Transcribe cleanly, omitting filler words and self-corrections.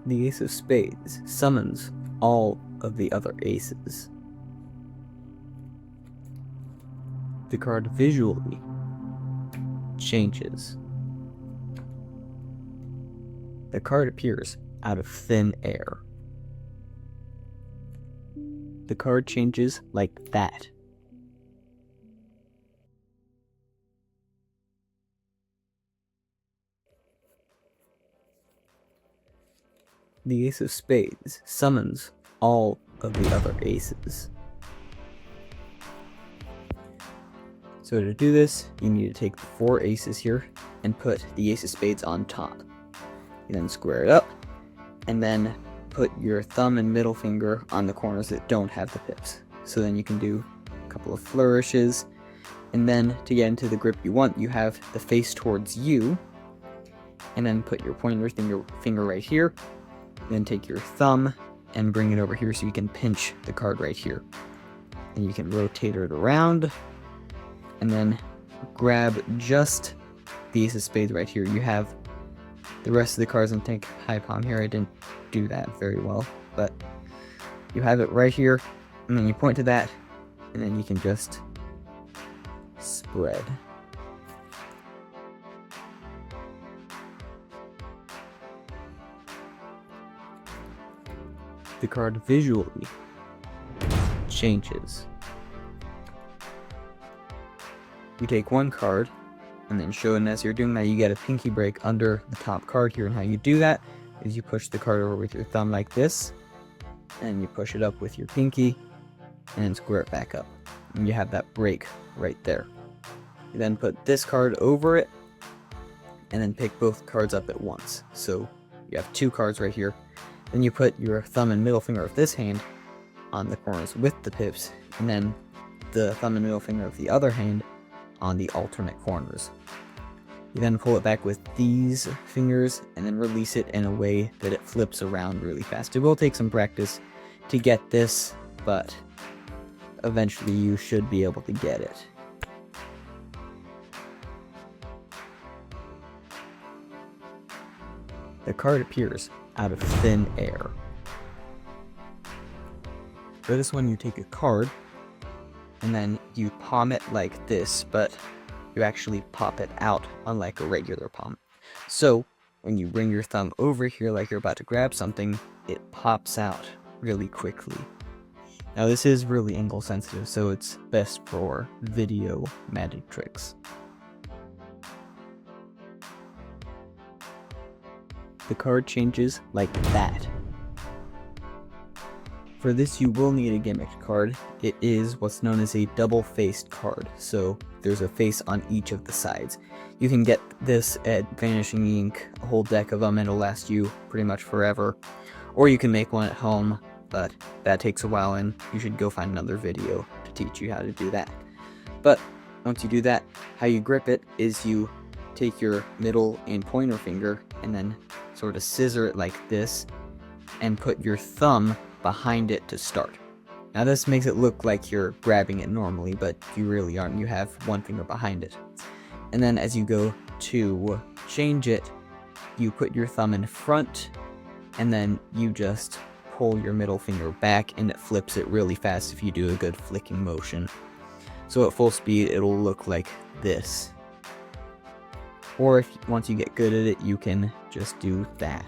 The ace of spades summons all of the other aces. The card visually changes. The card appears out of thin air. The card changes like that. The ace of spades summons all of the other aces. So to do this, you need to take the 4 aces here and put the ace of spades on top. You then square it up, and then put your thumb and middle finger on the corners that don't have the pips. So then you can do a couple of flourishes, and then to get into the grip you want, you have the face towards you, and then put your pointer finger right here, then take your thumb and bring it over here so you can pinch the card right here. And you can rotate it around, and then grab just the ace of spades right here. You have the rest of the cards in take high palm here. I didn't do that very well, but you have it right here, and then you point to that, and then you can just spread. The card visually changes. You take one card, and then show, and as you're doing that, you get a pinky break under the top card here. And how you do that is you push the card over with your thumb like this, and you push it up with your pinky, and then square it back up. And you have that break right there. You then put this card over it, and then pick both cards up at once. So you have 2 cards right here. Then you put your thumb and middle finger of this hand on the corners with the pips, and then the thumb and middle finger of the other hand on the alternate corners. You then pull it back with these fingers and then release it in a way that it flips around really fast. It will take some practice to get this, but eventually you should be able to get it. The card appears out of thin air. For this one, you take a card, and then you palm it like this, but you actually pop it out unlike a regular palm. So when you bring your thumb over here like you're about to grab something, it pops out really quickly. Now this is really angle sensitive, so it's best for video magic tricks. The card changes like that. For this, you will need a gimmicked card. It is what's known as a double-faced card, so there's a face on each of the sides. You can get this at Vanishing Ink, a whole deck of them, and it'll last you pretty much forever. Or you can make one at home, but that takes a while, and you should go find another video to teach you how to do that. But once you do that, how you grip it is you take your middle and pointer finger and then sort of scissor it like this, and put your thumb behind it to start. Now this makes it look like you're grabbing it normally, but you really aren't. You have one finger behind it. And then as you go to change it, you put your thumb in front, and then you just pull your middle finger back, and it flips it really fast if you do a good flicking motion. So at full speed, it'll look like this. Or if once you get good at it, you can just do that.